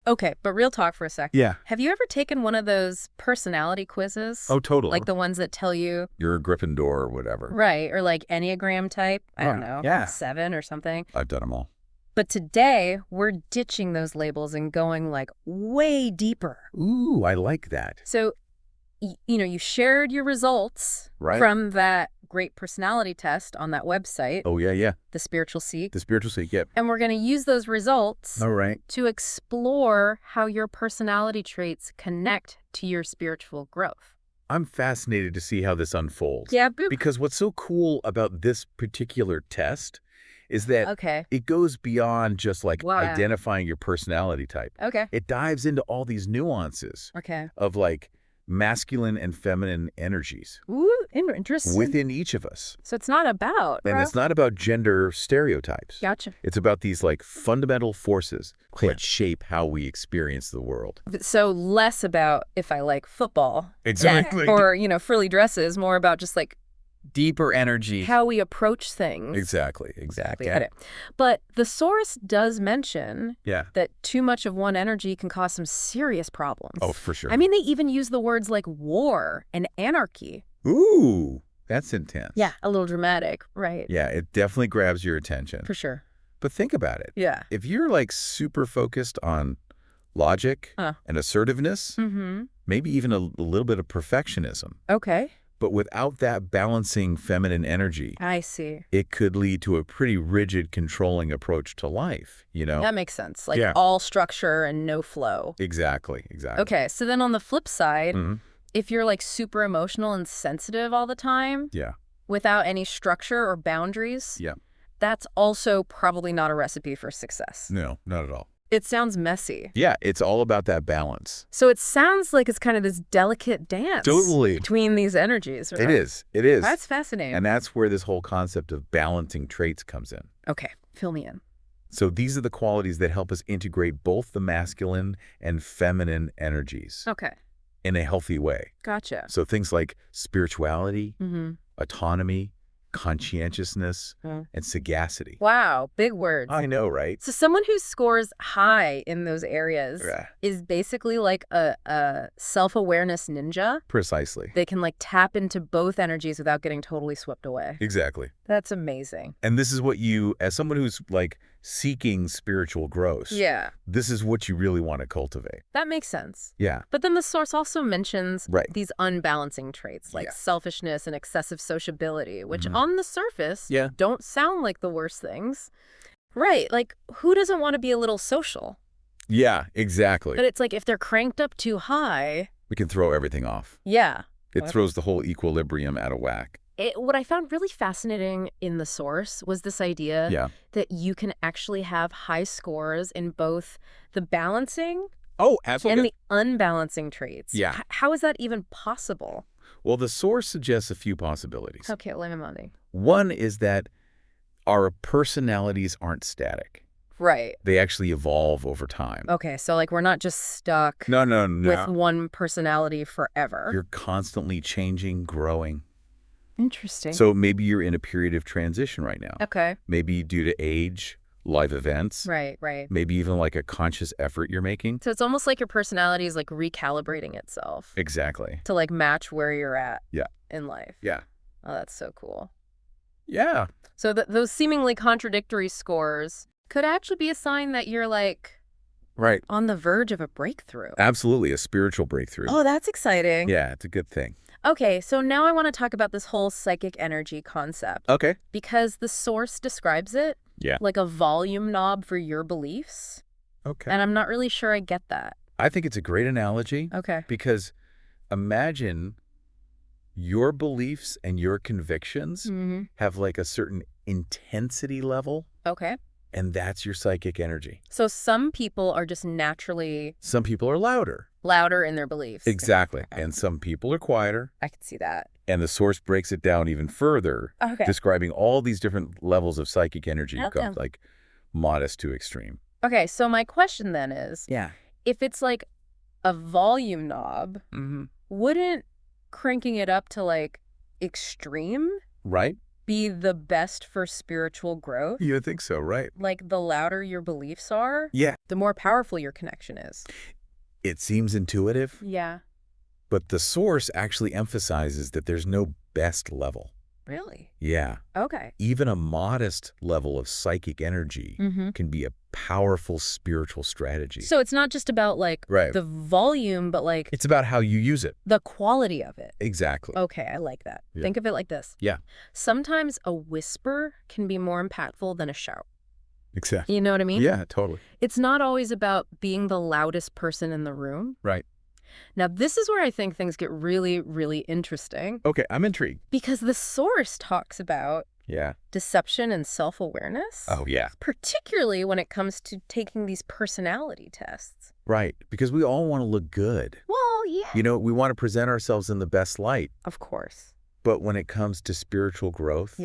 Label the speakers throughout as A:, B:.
A: Okay, but real talk for a sec.
B: Yeah.
A: Have you ever taken one of those personality quizzes?
B: Oh, totally.
A: Like the ones that tell you...
B: You're a Gryffindor or whatever.
A: Right, or like Enneagram type, I don't know,
B: Yeah.
A: 7 or something.
B: I've done them all.
A: But today, we're ditching those labels and going like way deeper.
B: Ooh, I like that.
A: So, you shared your results from that great personality test on that website.
B: Oh, yeah.
A: The Spiritual Seek.
B: The Spiritual Seek, yep.
A: And we're going to use those results
B: right.
A: to explore how your personality traits connect to your spiritual growth.
B: I'm fascinated to see how this unfolds.
A: Yeah, boop.
B: Because what's so cool about this particular test is that it goes beyond just like identifying your personality type.
A: Okay.
B: It dives into all these nuances of like masculine and feminine energies.
A: Ooh, interesting.
B: Within each of us.
A: So it's not about...
B: And it's not about gender stereotypes.
A: Gotcha.
B: It's about these like fundamental forces that shape how we experience the world.
A: So less about if I like football.
B: Exactly.
A: Or, frilly dresses, more about just like
C: deeper energy.
A: How we approach things.
B: Exactly.
A: Got it. But the source does mention that too much of one energy can cause some serious problems.
B: Oh, for sure.
A: I mean, they even use the words like war and anarchy.
B: Ooh, that's intense.
A: Yeah, a little dramatic, right?
B: Yeah, it definitely grabs your attention.
A: For sure.
B: But think about it.
A: Yeah.
B: If you're like super focused on logic and assertiveness, maybe even a little bit of perfectionism.
A: Okay.
B: But without that balancing feminine energy,
A: I see.
B: It could lead to a pretty rigid, controlling approach to life,
A: That makes sense. Like all structure and no flow.
B: Exactly.
A: Okay, so then on the flip side, if you're like super emotional and sensitive all the time, without any structure or boundaries, that's also probably not a recipe for success.
B: No, not at all.
A: It sounds messy.
B: Yeah, it's all about that balance.
A: So it sounds like it's kind of this delicate dance between these energies. Right?
B: It is. It is.
A: That's fascinating.
B: And that's where this whole concept of balancing traits comes in.
A: Okay, fill me in.
B: So these are the qualities that help us integrate both the masculine and feminine energies in a healthy way.
A: Gotcha.
B: So things like spirituality, autonomy, conscientiousness, and sagacity.
A: Wow, big words.
B: I know, right?
A: So someone who scores high in those areas is basically like a self-awareness ninja.
B: Precisely.
A: They can like tap into both energies without getting totally swept away.
B: Exactly.
A: That's amazing.
B: And this is what you, as someone who's like seeking spiritual growth, this is what you really want to cultivate.
A: That makes sense.
B: Yeah.
A: But then the source also mentions these unbalancing traits like selfishness and excessive sociability, which on the surface don't sound like the worst things. Right. Like, who doesn't want to be a little social?
B: Yeah, exactly.
A: But it's like if they're cranked up too high,
B: we can throw everything off.
A: Yeah.
B: It throws the whole equilibrium out of whack.
A: What I found really fascinating in the source was this idea that you can actually have high scores in both the balancing and the unbalancing traits.
B: Yeah.
A: How is that even possible?
B: Well, the source suggests a few possibilities.
A: Okay, let me know.
B: One is that our personalities aren't static.
A: Right.
B: They actually evolve over time.
A: Okay, so like we're not just stuck with one personality forever.
B: You're constantly changing, growing.
A: Interesting.
B: So maybe you're in a period of transition right now.
A: Okay.
B: Maybe due to age, life events.
A: Right.
B: Maybe even like a conscious effort you're making.
A: So it's almost like your personality is like recalibrating itself.
B: Exactly.
A: To like match where you're at in life.
B: Yeah.
A: Oh, that's so cool.
B: Yeah.
A: So those seemingly contradictory scores could actually be a sign that you're like on the verge of a breakthrough.
B: Absolutely. A spiritual breakthrough.
A: Oh, that's exciting.
B: Yeah, it's a good thing.
A: Okay, so now I want to talk about this whole psychic energy concept.
B: Okay.
A: Because the source describes it like a volume knob for your beliefs.
B: Okay.
A: And I'm not really sure I get that.
B: I think it's a great analogy.
A: Okay.
B: Because imagine your beliefs and your convictions have like a certain intensity level.
A: Okay.
B: And that's your psychic energy.
A: So some people are just naturally...
B: Some people are louder.
A: Louder in their beliefs.
B: Exactly. And some people are quieter.
A: I can see that.
B: And the source breaks it down even further, describing all these different levels of psychic energy, like modest to extreme.
A: Okay, so my question then is, if it's like a volume knob, wouldn't cranking it up to like extreme be the best for spiritual growth?
B: You would think so, right?
A: Like the louder your beliefs are,
B: Yeah.
A: the more powerful your connection is.
B: It seems intuitive.
A: Yeah.
B: But the source actually emphasizes that there's no best level.
A: Really?
B: Yeah.
A: Okay.
B: Even a modest level of psychic energy can be a powerful spiritual strategy.
A: So it's not just about like the volume, but like
B: it's about how you use it.
A: the quality of it.
B: Exactly.
A: Okay, I like that.
B: Yeah.
A: Think of it like this.
B: Yeah.
A: Sometimes a whisper can be more impactful than a shout.
B: Exactly.
A: You know what I mean?
B: Yeah, totally.
A: It's not always about being the loudest person in the room.
B: Right.
A: Now, this is where I think things get really, really interesting.
B: Okay, I'm intrigued.
A: Because the source talks about deception and self-awareness.
B: Oh, yeah.
A: Particularly when it comes to taking these personality tests.
B: Right, because we all want to look good.
A: Well, yeah.
B: You know, we want to present ourselves in the best light.
A: Of course.
B: But when it comes to spiritual growth,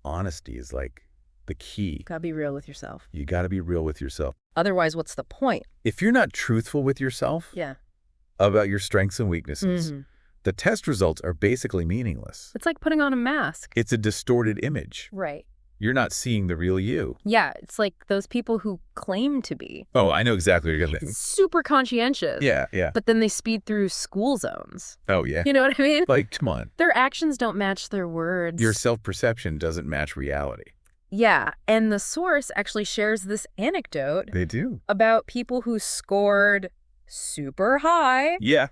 B: honesty is like the key.
A: Gotta be real with yourself.
B: You got to be real with yourself.
A: Otherwise, what's the point?
B: If you're not truthful with yourself about your strengths and weaknesses, the test results are basically meaningless.
A: It's like putting on a mask.
B: It's a distorted image.
A: Right.
B: You're not seeing the real you.
A: Yeah, it's like those people who claim to be.
B: Oh, I know exactly what you're going to think.
A: Super conscientious.
B: Yeah, yeah.
A: But then they speed through school zones.
B: Oh, yeah.
A: You know what I mean?
B: Like, come on.
A: Their actions don't match their words.
B: Your self-perception doesn't match reality.
A: Yeah, and the source actually shares this anecdote.
B: They do.
A: About people who scored super high.
B: Yeah.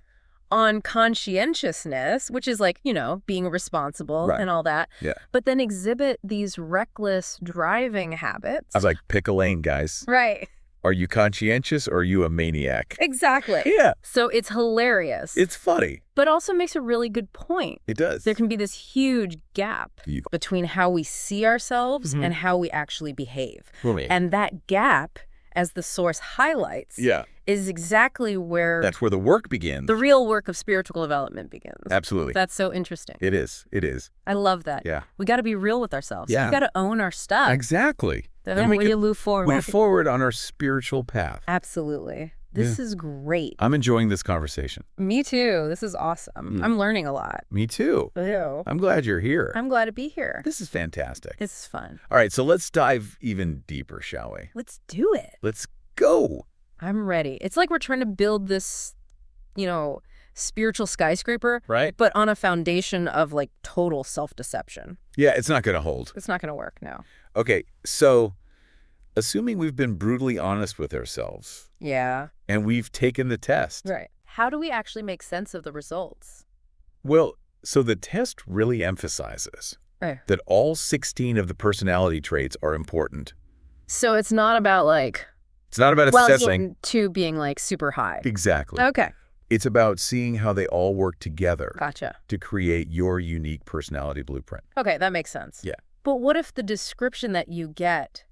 A: On conscientiousness, which is like, you know, being responsible and all that.
B: Yeah.
A: But then exhibit these reckless driving habits.
B: I was like, pick a lane, guys.
A: Right.
B: Are you conscientious or are you a maniac?
A: Exactly.
B: Yeah.
A: So it's hilarious.
B: It's funny.
A: But also makes a really good point.
B: It does.
A: There can be this huge gap between how we see ourselves and how we actually behave.
B: Really?
A: And that gap, as the source highlights, is exactly where...
B: That's where the work begins.
A: The real work of spiritual development begins.
B: Absolutely.
A: That's so interesting.
B: It is. It is.
A: I love that.
B: Yeah.
A: We got to be real with ourselves.
B: Yeah.
A: We got to own our stuff.
B: Exactly.
A: Then we move forward.
B: Move forward on our spiritual path.
A: Absolutely. This is great.
B: I'm enjoying this conversation.
A: Me too. This is awesome. I'm learning a lot.
B: Me too.
A: Ew.
B: I'm glad you're here.
A: I'm glad to be here.
B: This is fantastic.
A: This is fun.
B: All right, so let's dive even deeper, shall we?
A: Let's do it.
B: Let's go.
A: I'm ready. It's like we're trying to build this, you know, spiritual skyscraper.
B: Right.
A: But on a foundation of like total self-deception.
B: Yeah, it's not going to hold.
A: It's not going to work, no.
B: Okay, so assuming we've been brutally honest with ourselves.
A: Yeah.
B: And we've taken the test.
A: Right. How do we actually make sense of the results?
B: Well, so the test really emphasizes that all 16 of the personality traits are important.
A: So it's not about like...
B: It's not about assessing.
A: To being like super high.
B: Exactly.
A: Okay.
B: It's about seeing how they all work together.
A: Gotcha.
B: To create your unique personality blueprint.
A: Okay, that makes sense.
B: Yeah.
A: But what if the description that you get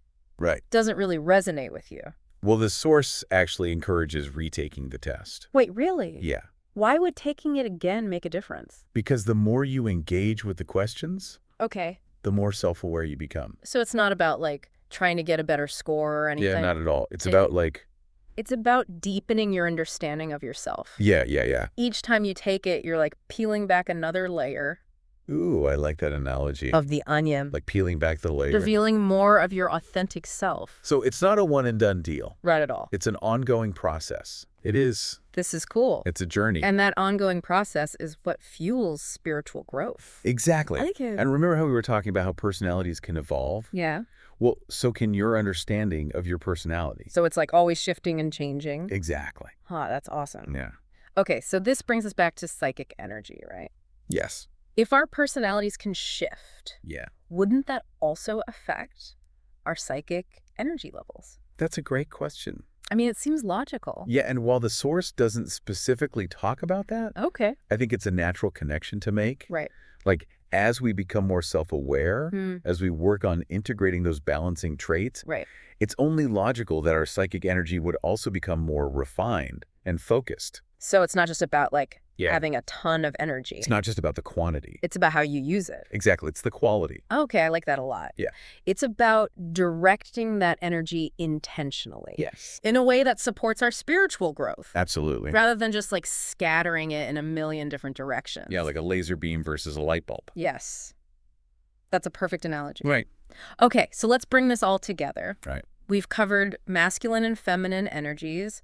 A: doesn't really resonate with you?
B: Well, the source actually encourages retaking the test.
A: Wait, really?
B: Yeah.
A: Why would taking it again make a difference?
B: Because the more you engage with the questions, the more self-aware you become.
A: So it's not about like trying to get a better score or anything?
B: Yeah, not at all. It's about like...
A: It's about deepening your understanding of yourself.
B: Yeah, yeah, yeah.
A: Each time you take it, you're like peeling back another layer.
B: Ooh, I like that analogy.
A: Of the onion.
B: Like peeling back the layer.
A: Revealing more of your authentic self.
B: So it's not a one and done deal.
A: Right at all.
B: It's an ongoing process. It is.
A: This is cool.
B: It's a journey.
A: And that ongoing process is what fuels spiritual growth.
B: Exactly.
A: I like it.
B: And remember how we were talking about how personalities can evolve?
A: Yeah.
B: Well, so can your understanding of your personality.
A: So it's like always shifting and changing.
B: Exactly.
A: Huh, that's awesome.
B: Yeah.
A: Okay, so this brings us back to psychic energy, right?
B: Yes.
A: If our personalities can shift, wouldn't that also affect our psychic energy levels?
B: That's a great question.
A: I mean, it seems logical.
B: Yeah, and while the source doesn't specifically talk about that, I think it's a natural connection to make.
A: Right.
B: Like, as we become more self-aware, as we work on integrating those balancing traits, it's only logical that our psychic energy would also become more refined and focused.
A: So it's not just about like having a ton of energy.
B: It's not just about the quantity.
A: It's about how you use it.
B: Exactly. It's the quality.
A: Okay, I like that a lot.
B: Yeah.
A: It's about directing that energy intentionally.
B: Yes.
A: In a way that supports our spiritual growth.
B: Absolutely.
A: Rather than just like scattering it in a million different directions.
B: Yeah, like a laser beam versus a light bulb.
A: Yes. That's a perfect analogy.
B: Right.
A: Okay, so let's bring this all together.
B: Right.
A: We've covered masculine and feminine energies,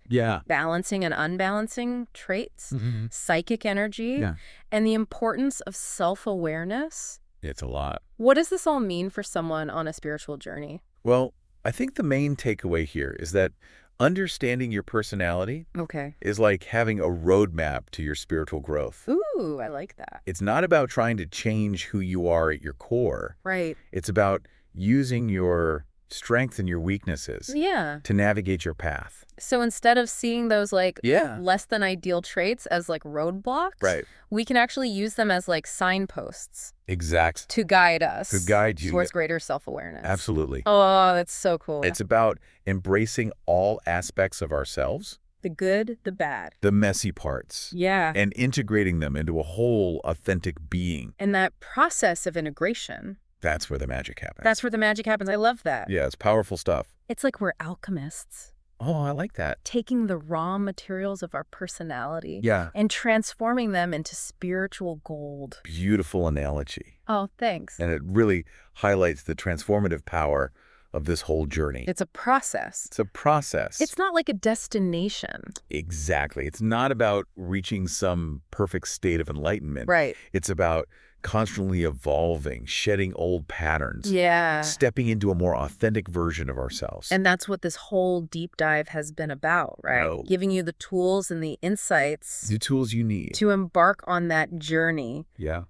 A: balancing and unbalancing traits, psychic energy, and the importance of self-awareness.
B: It's a lot.
A: What does this all mean for someone on a spiritual journey?
B: Well, I think the main takeaway here is that understanding your personality is like having a roadmap to your spiritual growth.
A: Ooh, I like that.
B: It's not about trying to change who you are at your core.
A: Right.
B: It's about using your strengths and your weaknesses to navigate your path.
A: So instead of seeing those like less than ideal traits as like roadblocks, we can actually use them as like signposts.
B: Exactly.
A: To guide us.
B: To guide you.
A: Towards greater self-awareness.
B: Absolutely.
A: Oh, that's so cool.
B: It's about embracing all aspects of ourselves.
A: The good, the bad.
B: The messy parts.
A: Yeah.
B: And integrating them into a whole authentic being.
A: And that process of integration.
B: That's where the magic happens.
A: That's where the magic happens. I love that.
B: Yeah, it's powerful stuff.
A: It's like we're alchemists.
B: Oh, I like that.
A: Taking the raw materials of our personality and transforming them into spiritual gold.
B: Beautiful analogy.
A: Oh, thanks.
B: And it really highlights the transformative power of this whole journey.
A: It's a process.
B: It's a process.
A: It's not like a destination.
B: Exactly. It's not about reaching some perfect state of enlightenment.
A: Right.
B: It's about constantly evolving, shedding old patterns.
A: Yeah.
B: Stepping into a more authentic version of ourselves.
A: And that's what this whole deep dive has been about, right?
B: Oh.
A: Giving you the tools and the insights.
B: The tools you need.
A: To embark on that journey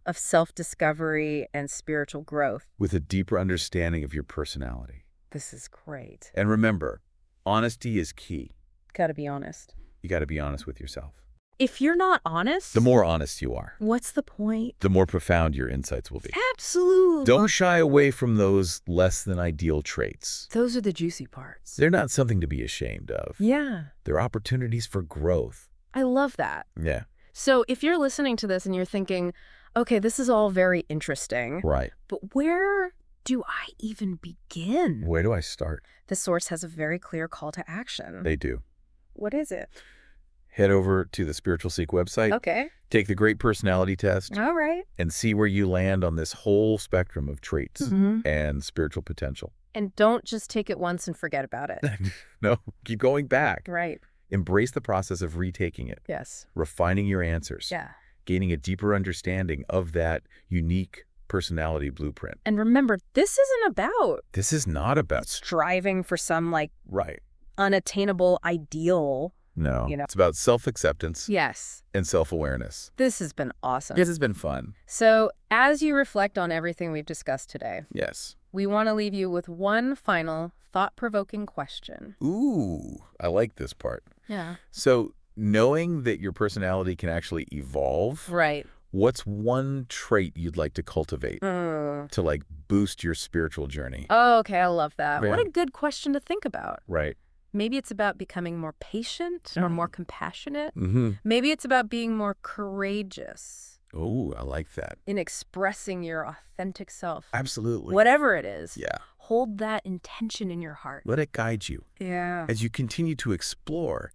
B: of
A: self-discovery and spiritual growth.
B: With a deeper understanding of your personality.
A: This is great.
B: And remember, honesty is key.
A: Gotta be honest.
B: You gotta be honest with yourself.
A: If you're not honest...
B: The more honest you are.
A: What's the point?
B: The more profound your insights will be.
A: Absolutely.
B: Don't shy away from those less than ideal traits.
A: Those are the juicy parts.
B: They're not something to be ashamed of.
A: Yeah.
B: They're opportunities for growth.
A: I love that.
B: Yeah.
A: So if you're listening to this and you're thinking, okay, this is all very interesting.
B: Right.
A: But where do I even begin?
B: Where do I start?
A: The source has a very clear call to action.
B: They do.
A: What is it?
B: Head over to the Spiritual Seek website.
A: Okay.
B: Take the Great Personality Test.
A: All right.
B: And see where you land on this whole spectrum of traits and spiritual potential.
A: And don't just take it once and forget about it.
B: No, keep going back.
A: Right.
B: Embrace the process of retaking it.
A: Yes.
B: Refining your answers.
A: Yeah.
B: Gaining a deeper understanding of that unique personality blueprint.
A: And remember, this isn't about...
B: This is not about...
A: striving for some, like...
B: Right.
A: Unattainable ideal.
B: No.
A: You know.
B: It's about self-acceptance.
A: Yes.
B: And self-awareness.
A: This has been awesome.
B: This has been fun.
A: So, as you reflect on everything we've discussed today...
B: Yes.
A: We want to leave you with one final thought-provoking question.
B: Ooh, I like this part.
A: Yeah.
B: So, knowing that your personality can actually evolve...
A: Right.
B: What's one trait you'd like to cultivate to, like, boost your spiritual journey?
A: Oh, okay. I love that.
B: Yeah.
A: What a good question to think about.
B: Right.
A: Maybe it's about becoming more patient or more compassionate.
B: Mm-hmm.
A: Maybe it's about being more courageous.
B: Oh, I like that.
A: In expressing your authentic self.
B: Absolutely.
A: Whatever it is.
B: Yeah.
A: Hold that intention in your heart.
B: Let it guide you.
A: Yeah.
B: As you continue to explore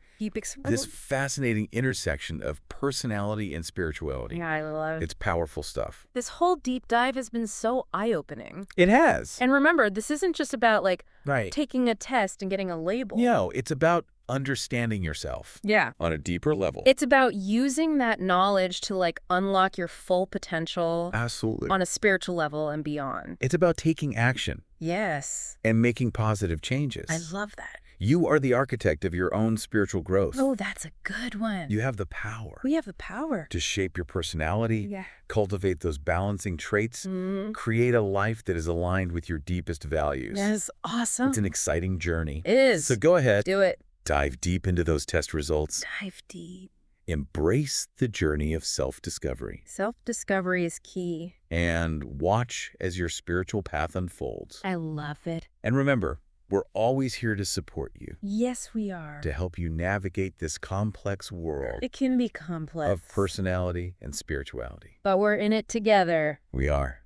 B: this fascinating intersection of personality and spirituality.
A: Yeah, I love it.
B: It's powerful stuff.
A: This whole deep dive has been so eye-opening.
B: It has.
A: And remember, this isn't just about, like,
B: right.
A: taking a test and getting a label.
B: No, it's about understanding yourself.
A: Yeah.
B: On a deeper level.
A: It's about using that knowledge to, like, unlock your full potential.
B: Absolutely.
A: On a spiritual level and beyond.
B: It's about taking action.
A: Yes.
B: And making positive changes.
A: I love that.
B: You are the architect of your own spiritual growth.
A: Oh, that's a good one.
B: You have the power.
A: We have the power.
B: To shape your personality, cultivate those balancing traits, create a life that is aligned with your deepest values.
A: That is awesome.
B: It's an exciting journey.
A: It is.
B: So go ahead.
A: Do it.
B: Dive deep into those test results.
A: Dive deep.
B: Embrace the journey of self-discovery.
A: Self-discovery is key.
B: And watch as your spiritual path unfolds.
A: I love it.
B: And remember, we're always here to support you.
A: Yes, we are.
B: To help you navigate this complex world.
A: It can be complex.
B: Of personality and spirituality.
A: But we're in it together.
B: We are.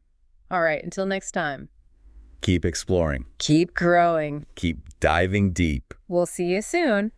A: All right, until next time.
B: Keep exploring.
A: Keep growing.
B: Keep diving deep.
A: We'll see you soon.